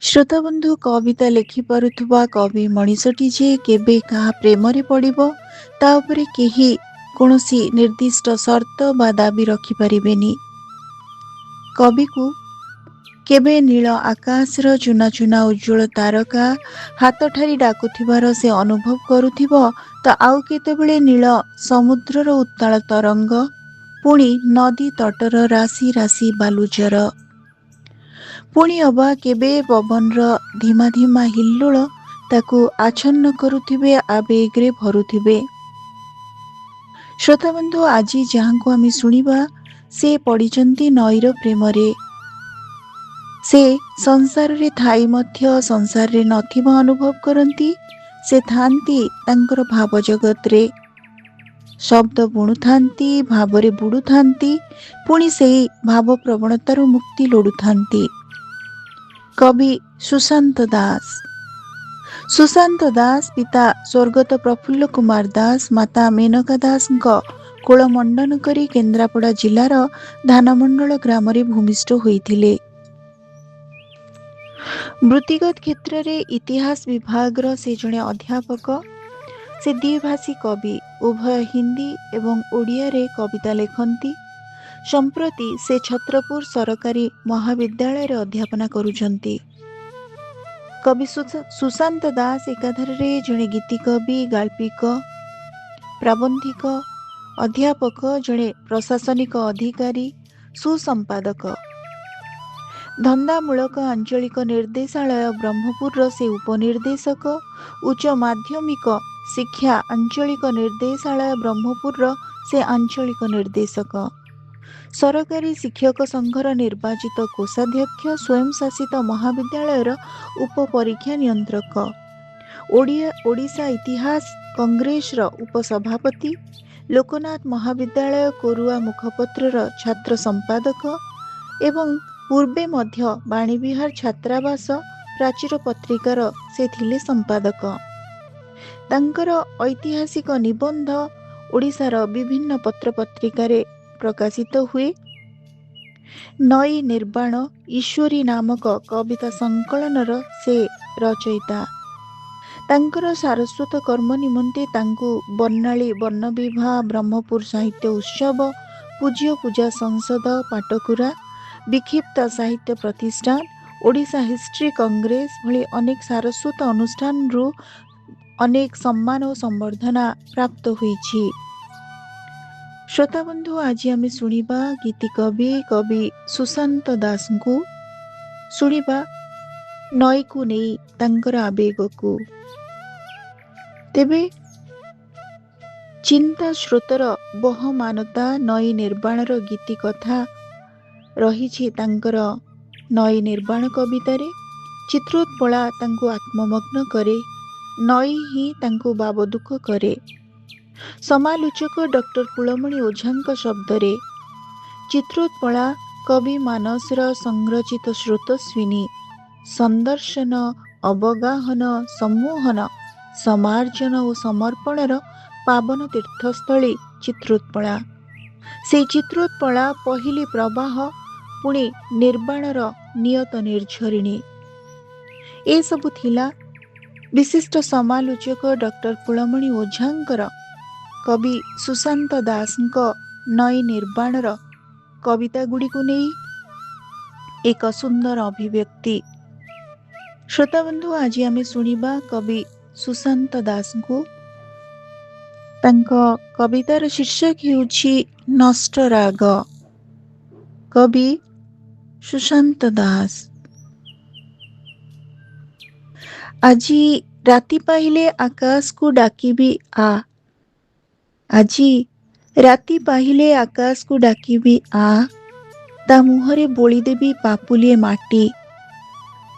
श्रोता बंधु कविता लेखिपारुथुबा कवि मनीषटी जे केबे कहा प्रेमरे पड़िबो ता उपरे केही कोनोसी निर्दिष्ट शर्त बा दाबी रखिपारिबेनी। कवि को केबे नील आकाशर चुना चुना उज्ज्वल तारका हाथ ठारी डाकुथिबार से अनुभव करुथिबो तो आउ केतेबेले नील समुद्रर उत्ताल तरंग पुणी नदी तटर राशि राशि बालुजर पुणी अबा केबे पवनर धीमा धीमा हिल्लोल ताकू आच्छन्न करुथिबे आवेगरे भरुथिबे। श्रोता बंधु आज जहाँ को आम शुणा से पड़िचंती नईर प्रेमरे। से संसार रे थाई मध्य संसार रे नथिबा अनुभव करती। से थांती तांकर भाव जगत रे शब्द बुणु थांती भावरे बुड़ु थांती पुणी सेही भाव प्रवणतारू मुक्ति लोड़ु थांती। कवि सुशांत दास। सुशांत दास पिता स्वर्गत प्रफुल्ल कुमार दास माता मेनका दास कोल मंडन करी केन्द्रापड़ा जिलार धानमंडल ग्राम रे भूमिष्ठ होइथिले। वृत्तिगत क्षेत्र रे इतिहास विभाग रो से जणे अध्यापक। से द्विभाषी कवि उभय हिंदी एवं ओडिया रे कविता लेखंती। संप्रति से छत्रपुर सरकारी महाविद्यालय रे अध्यापना करुचंती। कवि सुशांत दास एकाधार रे जणे गीति कवि गाल्पिक प्राबंधिक अध्यापक जणे प्रशासनिक अधिकारी सुसंपादक। धंदामूलक आंचलिक निर्देशालय ब्रह्मपुर से उपनिर्देशक। उच्च माध्यमिक शिक्षा आंचलिक निर्देशालय ब्रह्मपुर से आंचलिक निर्देशक। सरकारी शिक्षक संघर निर्वाचित कोषाध्यक्ष स्वयं शासित महाविद्यालयर उपपरीक्षा नियंत्रक। ओडिशा इतिहास कांग्रेस उपसभापति। लोकनाथ महाविद्यालय कोरुआ मुखपत्रर छात्र संपादक एवं पूर्वे मध्य बाणीविहार छात्रावास प्राचीर पत्रिकार से थिले संपादक। तांकर ऐतिहासिक निबंध ओडिशार विभिन्न पत्र पत्रिकारे प्रकाशित हुए। नई निर्वाण ईश्वरी नामक कविता संकलनर से रचयिता। तांकर सारस्वत कर्म निमंते तांकु बर्णाली वर्ण विवाह ब्रह्मपुर साहित्य उत्सव पूज्य पूजा संसद पाटकुरा विक्षिप्त साहित्य प्रतिष्ठान ओडिशा हिस्ट्री कांग्रेस भली अनेक सारस्वत अनुष्ठान रु अनेक सम्मान और संवर्धना प्राप्त हुई। श्रोता बंधु आज आम शुणा गीति कवि सुशांत दास को शुणा नई को नहीं तांकर आवेग को। तेबे चिंता स्रोतर बहमानता नई निर्वाणर गीति कथा रही तांकर नई निर्वाण कवितारे। चित्रोत्पला तांको आत्ममग्न करे नई ही तांको बाबदुख करे। समालोचक डॉक्टर कुलमणि ओझांक शब्दरे चित्रोत्पला कवि मानसर संरचित स्रोतस्विनी संदर्शन अवगाहन सम्मोहन समार्जन और समर्पणर पावन तीर्थस्थली चित्रोत्पला। से चित्रोत्पला पहिली प्रवाह पुणी निर्वाणर नियत निर्झरिणी। ए सबु थिला विशिष्ट समालोचक डॉक्टर कुलमणि ओझांकर कवि सुशांत दासଙ୍କ नई निर्वाणर कविता गुड़ी को नहीं एक सुंदर अभिव्यक्ति। श्रोता बंधु आज आम शुणा कवि सुशांत दास को। कवितार शीर्षक हेउछि नष्ट राग। कवि सुशांत दास। आजी राति पाहिले आकाश को डाकिबी आ। आजी राति पाहिले आकाश को डाकिबी आ। ता मुहरे बोली देबी पापुलिए माटी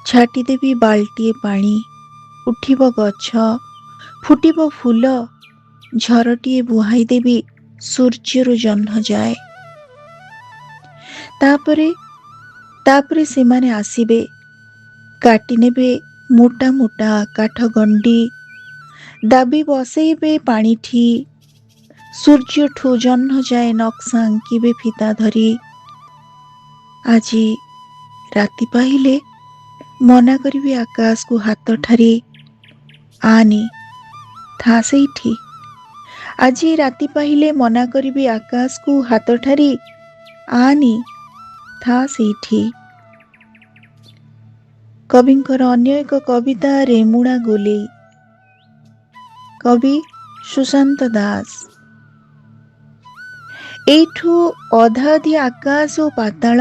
छाटी देबी बाल्टीए पानी। उठिब गछ फुटिब फूल झरटीए बुहाई देबी सूर्यरु जह्न जाए। तापरे से माने आसीबे काटी नेबे मोटा मोटा काठ गंडी दाबी बसेबे पानीठी सूर्य ठू जह्न जाए नक्शा आंकिबे फिता धरी। आजी राति पाहिले ମନା କରିବି ଆକାଶକୁ ହାତ ଠାରି, ଆନି ଥା ସେଇଠି। ଆଜି ରାତି ପାହିଲେ ମନା କରିବି ଆକାଶକୁ ହାତ ଠାରି, ଆନି ଥା ସେଇଠି। କବିଙ୍କର ଅନ୍ୟ ଏକ କବିତା ରେମୁଣା ଗୋଲେଇ। କବି ସୁଶାନ୍ତ ଦାସ। ଏଇଠୁ ଅଧାଅଧି ଆକାଶ ଓ ପାତାଳ,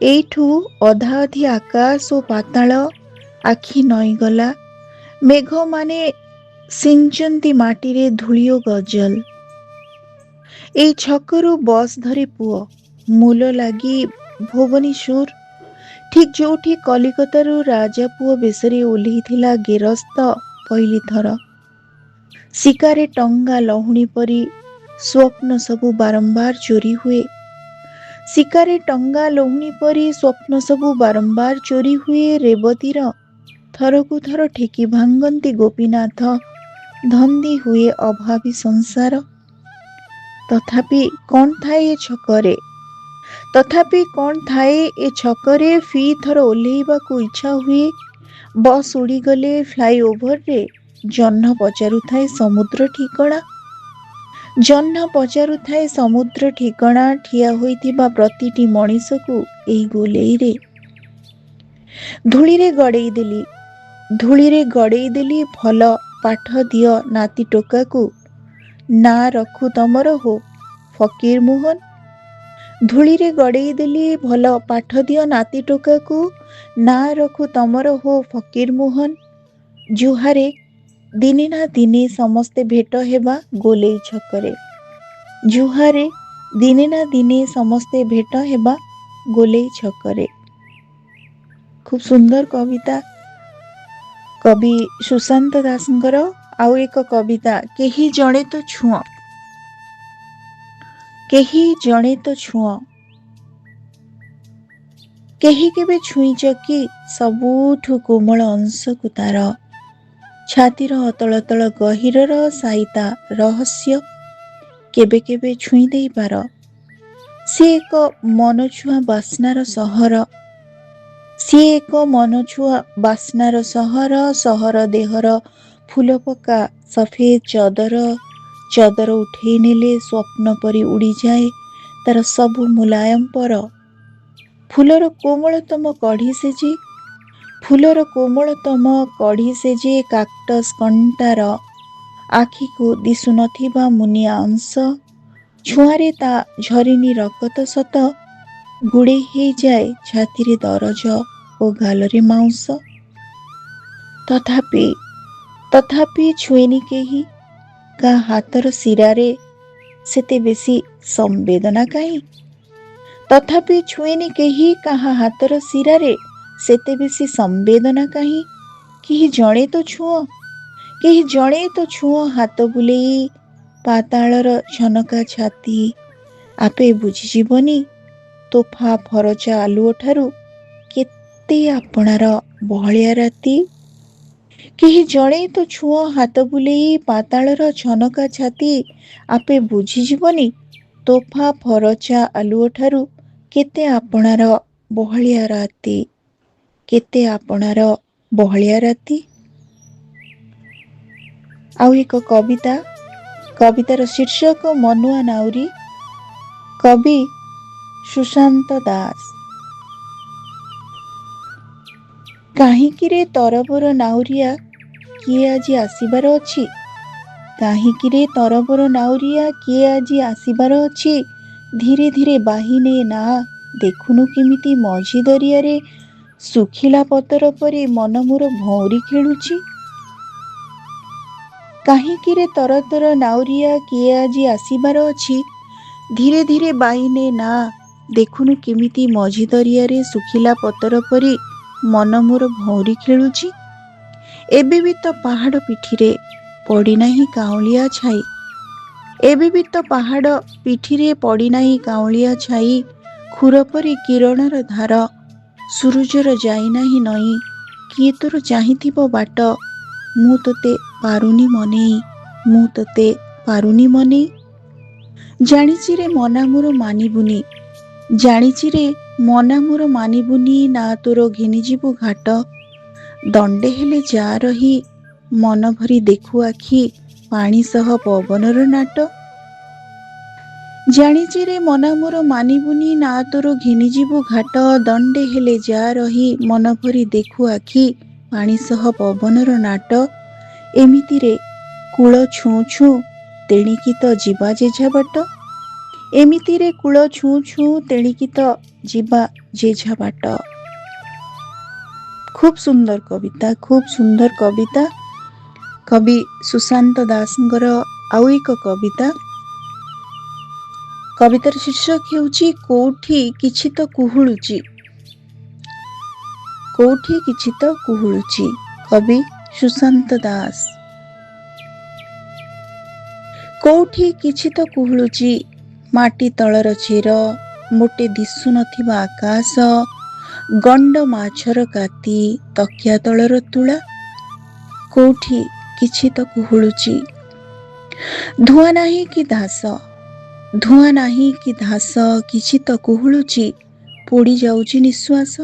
ଏଇଠୁ ଅଧାଅଧି ଆକାଶ ଓ ପାତାଳ, ଆଖି ନଇଁଗଲା ମେଘମାନେ ସିଞ୍ଚନ୍ତି ମାଟିରେ ଧୂଳି ଓ ଗଜଲ। ଏଇ ଛକରୁ ବସ୍ ଧରେ ପୁଅ, ମୂଲ ଲାଗି ଭୁବନେଶ୍ୱର, ଠିକ୍ ଯୋଉଠି କଲିକତାରୁ ରାଜାପୁଅ ବେଶରେ ଓହ୍ଲେଇଥିଲା ଗେରସ୍ତ ପହିଲି ଥର। ଶିକାରେ ଟଙ୍ଗା ଲହୁଣୀ ପରି ସ୍ୱପ୍ନ ସବୁ ବାରମ୍ବାର ଚୋରି ହୁଏ, ଶିକାରେ ଟଙ୍ଗା ଲହୁଣୀ ପରି ସ୍ୱପ୍ନ ସବୁ ବାରମ୍ବାର ଚୋରି ହୁଏ। ରେବତୀର ଥରକୁ ଥର ଠେକି ଭାଙ୍ଗନ୍ତି ଗୋପୀନାଥ, ଧନ୍ଦି ହୁଏ ଅଭାବୀ ସଂସାର। ତଥାପି କ'ଣ ଥାଏ ଏ ଛକରେ, ତଥାପି କ'ଣ ଥାଏ ଏ ଛକରେ, ଫି ଥର ଓହ୍ଲେଇବାକୁ ଇଚ୍ଛା ହୁଏ। ବସ୍ ଉଡ଼ିଗଲେ ଫ୍ଲାଇଓଭରରେ ଜହ୍ନ ପଚାରୁଥାଏ ସମୁଦ୍ର ଠିକଣା, ଜହ୍ନ ପଚାରୁଥାଏ ସମୁଦ୍ର ଠିକଣା। ଠିଆ ହୋଇଥିବା ପ୍ରତିଟି ମଣିଷକୁ ଏଇ ଗୋଲେଇରେ। ଧୂଳିରେ ଗଡ଼େଇ ଦେଲି, ଧୂଳିରେ ଗଡ଼େଇ ଦେଲି, ଭଲ ପାଠ ଦିଅ ନାତି ଟୋକାକୁ, ନାଁ ରଖୁ ତମର ହୋ ଫକୀର ମୋହନ। ଧୂଳିରେ ଗଡ଼େଇ ଦେଲି, ଭଲ ପାଠ ଦିଅ ନାତି ଟୋକାକୁ, ନାଁ ରଖୁ ତମର ହୋ ଫକୀର ମୋହନ। ଜୁହାରେ ଦିନେ ନା ଦିନେ ସମସ୍ତେ ଭେଟ ହେବା ଗୋଲେଇ ଛକରେ, ଜୁହାରେ ଦିନେ ନା ଦିନେ ସମସ୍ତେ ଭେଟ ହେବା ଗୋଲେଇ ଛକରେ। ଖୁବ୍ ସୁନ୍ଦର କବିତା କବି ସୁଶାନ୍ତ ଦାସଙ୍କର। ଆଉ ଏକ କବିତା କେହି ଜଣେ ତ ଛୁଅଁ, କେହି ଜଣେ ତ ଛୁଅଁ। କେହି କେବେ ଛୁଇଁଛ କି ସବୁଠୁ କୋମଳ ଅଂଶକୁ ତାର, ଛାତିର ଅତଳ ତଳ ଗହୀରର ସାଇତା ରହସ୍ୟ କେବେ କେବେ ଛୁଇଁ ଦେଇପାର। ସିଏ ଏକ ମନଛୁଆଁ ବାସ୍ନାର ସହର, ସିଏ ଏକ ମନଛୁଆଁ ବାସ୍ନାର ସହର। ସହର ଦେହର ଫୁଲ ପକା ସଫେଦ ଚଦର, ଚଦର ଉଠେଇ ନେଲେ ସ୍ୱପ୍ନ ପରି ଉଡ଼ିଯାଏ ତାର ସବୁ ମୁଲାୟମ ପର। ଫୁଲର କୋମଳତମ କଢ଼ି ସେଜେ, ଫୁଲର କୋମଳତମ କଢ଼ି ସେଜେ, କାକ୍ଟସ୍ କଣ୍ଟାର ଆଖିକୁ ଦିଶୁନଥିବା ମୁନିଆ ଅଂଶ। ଛୁଆଁରେ ତା ଝରିନି ରକତ ସତ, ଗୁଡ଼େଇ ହେଇଯାଏ ଛାତିରେ ଦରଜ ଓ ଗାଲରେ ମାଉଁସ। ତଥାପି ତଥାପି ଛୁଏଁନି କେହି କାହା ହାତର ଶିରାରେ, ସେତେ ବେଶୀ ସମ୍ବେଦନା କାହିଁ? ତଥାପି ଛୁଏଁନି କେହି କାହା ହାତର ଶିରାରେ, ସେତେ ବେଶୀ ସମ୍ବେଦନା କାହିଁ? କେହି ଜଣେ ତ ଛୁଅଁ, କେହି ଜଣେ ତ ଛୁଅଁ, ହାତ ବୁଲେଇ ପାତାଳର ଝନକା ଛାତି, ଆପେ ବୁଝିଯିବନି ତୋଫା ଫରଚା ଆଲୁଅ ଠାରୁ କେତେ ଆପଣାର ବହଳିଆ ରାତି। କେହି ଜଣେ ତ ଛୁଅଁ, ହାତ ବୁଲେଇ ପାତାଳର ଝନକା ଛାତି, ଆପେ ବୁଝିଯିବନି ତୋଫା ଫରଚା ଆଲୁଅ ଠାରୁ କେତେ ଆପଣାର ବହଳିଆ ରାତି, କେତେ ଆପଣାର ବହଳିଆ ରାତି। ଆଉ ଏକ କବିତା, କବିତାର ଶୀର୍ଷକ ମନୁଆ ନାଉରୀ। କବି ସୁଶାନ୍ତ ଦାସ। କାହିଁକିରେ ତରବର ନାଉରିଆ କିଏ ଆଜି ଆସିବାର ଅଛି, କାହିଁକିରେ ତରବର ନାଉରିଆ କିଏ ଆଜି ଆସିବାର ଅଛି। ଧୀରେ ଧୀରେ ବାହିନେ ନା, ଦେଖୁନୁ କେମିତି ମଝି ଦରିଆରେ ଶୁଖିଲା ପତର ପରି ମନ ମୋର ଭଉଁରୀ ଖେଳୁଛି। କାହିଁକିରେ ତରତର ନାଉରିଆ କିଏ ଆଜି ଆସିବାର ଅଛି, ଧୀରେ ଧୀରେ ବାହିନେ ନା, ଦେଖୁନୁ କେମିତି ମଝି ଦରିଆରେ ଶୁଖିଲା ପତର ପରି ମନ ମୋର ଭଉଁରୀ ଖେଳୁଛି। ଏବେ ବି ତ ପାହାଡ଼ ପିଠିରେ ପଡ଼ିନାହିଁ କାଉଁଳିଆ ଛାଇ, ଏବେ ବି ତ ପାହାଡ଼ ପିଠିରେ ପଡ଼ିନାହିଁ କାଉଁଳିଆ ଛାଇ। ଖୁର ପରି କିରଣର ଧାର, ସୁରୁଜର ଯାଇନାହିଁ ନଇଁ, କିଏ ତୋର ଚାହିଁଥିବ ବାଟ, ମୁଁ ତୋତେ ପାରୁନି ମନେଇ, ମୁଁ ତୋତେ ପାରୁନି ମନେଇ। ଜାଣିଚିରେ ମନା ମୋର ମାନିବୁନି, ଜାଣିଚିରେ ମନା ମୋର ମାନିବୁନି ନା ତୋର ଘେନିଯିବୁ ଘାଟ, ଦଣ୍ଡେ ହେଲେ ଯା ରହି ମନ ଭରି ଦେଖୁ ଆଖି ପାଣି ସହ ପବନର ନାଟ। ଜାଣିଛି ରେ ମନା ମୋର ମାନିବୁନି ନା ତୋର ଘେନିଯିବୁ ଘାଟ, ଦଣ୍ଡେ ହେଲେ ଯା ରହି ମନ ଭରି ଦେଖୁ ଆଖି ପାଣି ସହ ପବନର ନାଟ। ଏମିତିରେ କୂଳ ଛୁଁ ଛୁଁ ତେଣିକି ତ ଯିବା ଯେଝା ବାଟ, ଏମିତିରେ କୂଳ ଛୁଁ ଛୁଁ ତେଣିକି ତ ଯିବା ଯେଝା ବାଟ। খুব ସୁନ୍ଦର କବିତା, খুব ସୁନ୍ଦର କବିତା। କବି ସୁଶାନ୍ତ ଦାସଙ୍କର ଆଉ ଏକ କବିତା। କବିତାର ଶୀର୍ଷକ ହେଉଛି କୋଉଠି କିଛି ତ କୁହୁଳୁଚି। କୋଉଠି କିଛି ତ କୁହୁଳୁଚି, କବି ସୁଶାନ୍ତ ଦାସ। କୋଉଠି କିଛି ତ କୁହୁଳୁଚି, ମାଟି ତଳର ଚେର, ମୋଟେ ଦିଶୁ ନଥିବା ଆକାଶ, ଗଣ୍ଡ ମାଛର କାତି, ତକିଆ ତଳର ତୁଳା। କୋଉଠି କିଛି ତ କୁହୁଳୁଚି, ଧୂଆଁ ନାହିଁ କି ଧାସ, ଧୂଆଁ ନାହିଁ କି ଧାସ, କିଛି ତ କୁହୁଳୁଚି, ପୋଡ଼ି ଯାଉଛି ନିଶ୍ୱାସ।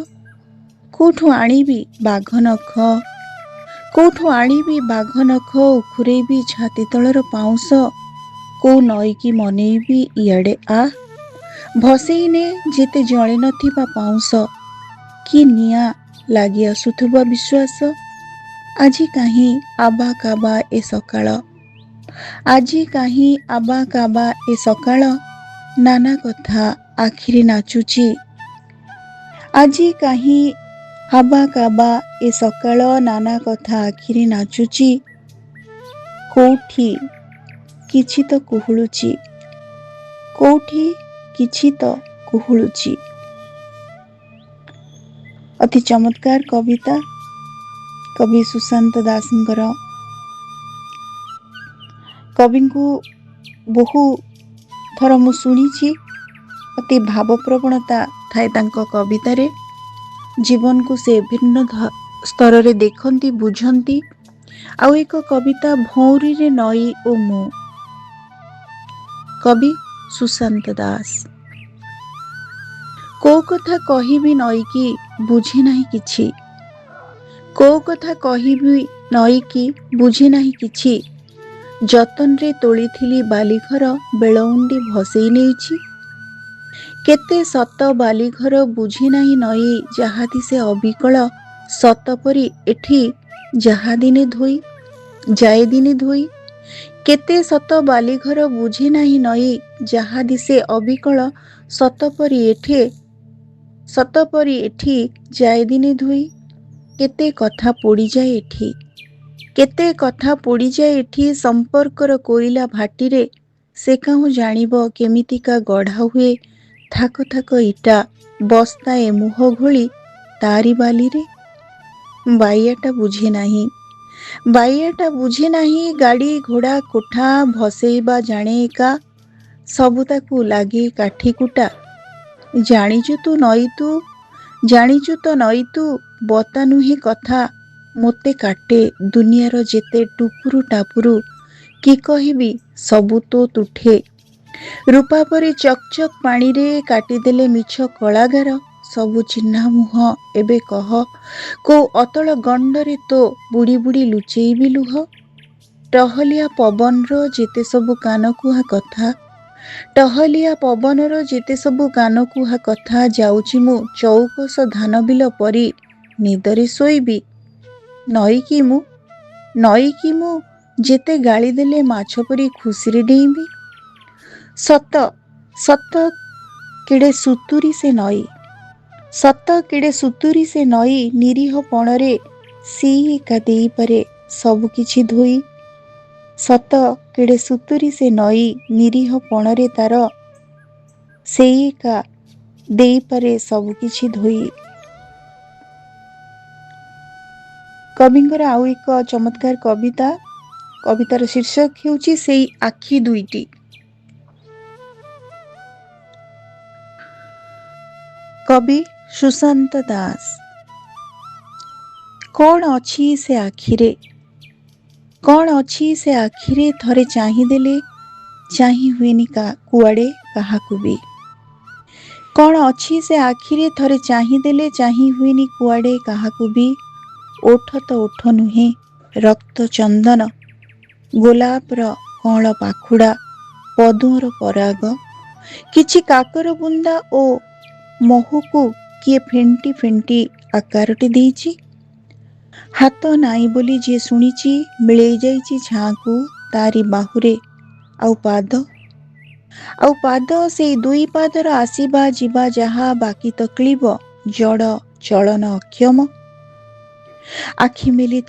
କୋଉଠୁ ଆଣିବି ବାଘ ନଖ, କୋଉଠୁ ଆଣିବି ବାଘ ନଖ, ଉଖୁରେଇବି ଛାତି ତଳର ପାଉଁଶ, କୋଉ ନଈକି ମନେଇବି ଇଆଡ଼େ ଆ, ଭସେଇ ନେ ଯେତେ ଜଳି ନଥିବା ପାଉଁଶ, କି ନିଆଁ ଲାଗି ଆସୁଥିବା ବିଶ୍ୱାସ। ଆଜି କାହିଁ ଆବା କାବା ଏ ସକାଳ, ଆଜି କାହିଁ ଆବା କାବା ଏ ସକାଳ, ନାନା କଥା ଆଖିରେ ନାଚୁଛି। ଆଜି କାହିଁ ଆବା କାବା ଏ ସକାଳ, ନାନା କଥା ଆଖିରେ ନାଚୁଛି। କୋଉଠି କିଛି ତ କୁହୁଳୁଚି, କୋଉଠି କିଛି ତ କୁହୁଳୁଚି। ଅତି ଚମତ୍କାର କବିତା କବି ସୁଶାନ୍ତ ଦାସଙ୍କର। କବିଙ୍କୁ ବହୁ ଥର ମୁଁ ଶୁଣିଛି, ଅତି ଭାବପ୍ରବଣତା ଥାଏ ତାଙ୍କ କବିତାରେ। ଜୀବନକୁ ସେ ଭିନ୍ନ ସ୍ତରରେ ଦେଖନ୍ତି, ବୁଝନ୍ତି। ଆଉ ଏକ କବିତା ଭଉଁରୀରେ ନଈ ଓ ମୁଁ, କବି ସୁଶାନ୍ତ ଦାସ। କୋଉ କଥା କହିବି ନଈକି ବୁଝେ ନାହିଁ କିଛି, କୋଉ କଥା କହିବି ନଈକି ବୁଝେ ନାହିଁ କିଛି, ଯତନରେ ତୋଳିଥିଲି ବାଲିଘର ବେଳଉଣ୍ଡି ଭସେଇ ନେଇଛି। କେତେ ସତ ବାଲିଘର ବୁଝେ ନାହିଁ ନଈ, ଯାହା ଦିଶେ ଅବିକଳ ସତ ପରି ଏଠି ଯାହା ଦିନେ ଧୋଇ ଯାଏ ଦିନେ ଧୋଇ। କେତେ ସତ ବାଲିଘର ବୁଝେ ନାହିଁ ନଈ, ଯାହା ଦିଶେ ଅବିକଳ ସତ ପରି ଏଠି ଯାଏ ଦିନେ ଧୋଇ। କେତେ କଥା ପୋଡ଼ିଯାଏ ଏଠି, କେତେ କଥା ପୋଡ଼ିଯାଏ ଏଠି, ସମ୍ପର୍କର କୋଇଲା ଭାଟିରେ ସେ କାହୁଁ ଜାଣିବ କେମିତିକା ଗଢ଼ା ହୁଏ ଥାକ ଥାକ ଇଟା, ବସ୍ତାଏ ମୁହ ଘୋଳି ତାରି ବାଲିରେ। ବାଇଆଟା ବୁଝେ ନାହିଁ, ବାଇଆଟା ବୁଝେ ନାହିଁ, ଗାଡ଼ି ଘୋଡ଼ା କୋଠା ଭସେଇବା ଜାଣେ ଏକା, ସବୁ ତାକୁ ଲାଗେ କାଠି କୁଟା। ଜାଣିଛୁ ତୁ ନଈ ତୁ, ଜାଣିଛୁ ତ ନଈ ତୁ, ବତା ନୁହେଁ କଥା, ମୋତେ କାଟେ ଦୁନିଆର ଯେତେ ଟୁପୁରୁ ଟାପୁରୁ, କି କହିବି ସବୁ ତୋ ତୁଠେ। ରୂପା ପରି ଚକ୍ ଚକ୍ ପାଣିରେ କାଟିଦେଲେ ମିଛ କଳାଗାର, ସବୁ ଚିହ୍ନା ମୁହଁ ଏବେ କହ, କୋଉ ଅତଳ ଗଣ୍ଡରେ ତୋ ବୁଡ଼ି ବୁଡ଼ି ଲୁଚେଇବି ଲୁହ। ଟହଲିଆ ପବନର ଯେତେ ସବୁ କାନକୁହା କଥା, ଟହଲିଆ ପବନର ଯେତେ ସବୁ କାନକୁହା କଥା, ଯାଉଛି ମୁଁ ଚଉକସ ଧାନ ବିଲ ପରି ନିଦରେ ଶୋଇବି। ନଈକି ମୁଁ, ନଈକି ମୁଁ ଯେତେ ଗାଳି ଦେଲେ ମାଛ ପରି ଖୁସିରେ ଡେଇଁବି। ସତ ସତ କେଡ଼େ ସୁତୁରୀ ସେ ନଈ, ସତ କେଡ଼େ ସୁତୁରୀ ସେ ନଈ, ନିରୀହ ପଣରେ ସେଇ ଏକା ଦେଇପାରେ ସବୁ କିଛି ଧୋଇ। ସତ କେଡ଼େ ସୁତୁରୀ ସେ ନଈ, ନିରୀହ ପଣରେ ତାର ସେଇ ଏକା ଦେଇପାରେ ସବୁ କିଛି ଧୋଇ। କବିଙ୍କର ଆଉ ଏକ ଚମତ୍କାର କବିତା। କବିତାର ଶୀର୍ଷକ ହେଉଛି ସେଇ ଆଖି ଦୁଇଟି। କବି ସୁଶାନ୍ତ ଦାସ। କ'ଣ ଅଛି ସେ ଆଖିରେ, କ'ଣ ଅଛି ସେ ଆଖିରେ, ଥରେ ଚାହିଁଦେଲେ ଚାହିଁ ହୁଏନି କୁଆଡ଼େ କାହାକୁ ବି। କ'ଣ ଅଛି ସେ ଆଖିରେ ଥରେ ଚାହିଁଦେଲେ ଚାହିଁ ହୁଏନି କୁଆଡ଼େ କାହାକୁ ବି। ଓଠ ତ ଓଠ ନୁହେଁ, ରକ୍ତ ଚନ୍ଦନ, ଗୋଲାପର କଅଁଳ ପାଖୁଡ଼ା, ପଦ୍ମର ପରାଗ, କିଛି କାକର ବୁନ୍ଦା ଓ ମହୁକୁ କିଏ ଫେଣ୍ଟି ଫେଣ୍ଟି ଆକାରଟି ଦେଇଛି। ହାତ ନାହିଁ ବୋଲି ଯିଏ ଶୁଣିଛି, ମିଳେଇ ଯାଇଛି ଝାଁକୁ ତାରି ବାହୁରେ। ଆଉ ପାଦ ସେଇ ଦୁଇ ପାଦର ଆସିବା ଯିବା, ଯାହା ବାକି ତକଳିବ ଜଡ଼ ଚଳନ ଅକ୍ଷମ। ଆଖି ମେଲି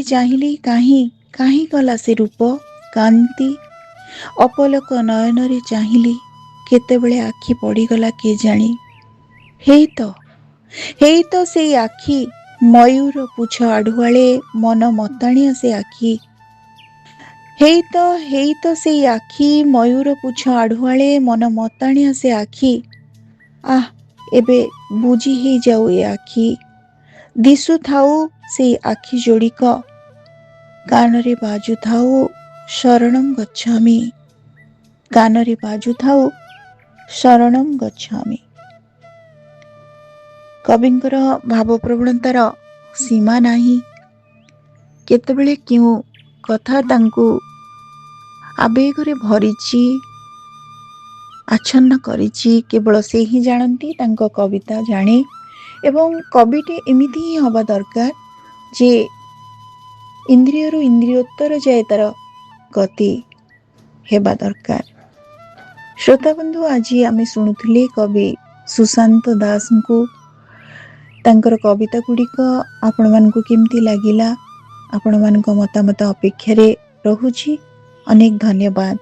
ଚାହିଁଲି, କାହିଁ ଗଲା ସେ ରୂପ କାନ୍ତି। ଅପଲକ ନୟନରେ ଚାହିଁଲି, କେତେବେଳେ ଆଖି ପଡ଼ିଗଲା କେଜାଣି। ହେଇ ତ ସେଇ ଆଖି, ମୟୂର ପୁଚ୍ଛ ଆଢ଼ୁଆଳେ ମନ ମତାଣିଆ ସେ ଆଖି। ହେଇ ତ ସେଇ ଆଖି, ମୟୂର ପୁଚ୍ଛ ଆଢ଼ୁଆଳେ ମନ ମତାଣିଆ ସେ ଆଖି। ଆଃ, ଏବେ ବୁଜି ହେଇଯାଉ ଏ ଆଖି। ଦିଶୁଥାଉ ସେଇ ଆଖି ଯୋଡ଼ିକ, କାନରେ ବାଜୁଥାଉ ଶରଣଂ ଗଚ୍ଛାମି। କବିଙ୍କର ଭାବପ୍ରବଣତାର ସୀମା ନାହିଁ। କେତେବେଳେ କେଉଁ କଥା ତାଙ୍କୁ ଆବେଗରେ ଭରିଛି, ଆଚ୍ଛନ୍ନ କରିଛି, କେବଳ ସେ ହିଁ ଜାଣନ୍ତି, ତାଙ୍କ କବିତା ଜାଣେ। ଏବଂ କବିଟି ଏମିତି ହିଁ ହେବା ଦରକାର ଯେ ଇନ୍ଦ୍ରିୟରୁ ଇନ୍ଦ୍ରିୟୋତ୍ତର ଯାଏ ତାର ଗତି ହେବା ଦରକାର। ଶ୍ରୋତାବନ୍ଧୁ, ଆଜି ଆମେ ଶୁଣୁଥିଲେ କବି ସୁଶାନ୍ତ ଦାସଙ୍କୁ। ତାଙ୍କର କବିତା ଗୁଡ଼ିକ ଆପଣମାନଙ୍କୁ କେମିତି ଲାଗିଲା? ଆପଣମାନଙ୍କ ମତାମତ ଅପେକ୍ଷାରେ ରହୁଛି। ଅନେକ ଧନ୍ୟବାଦ।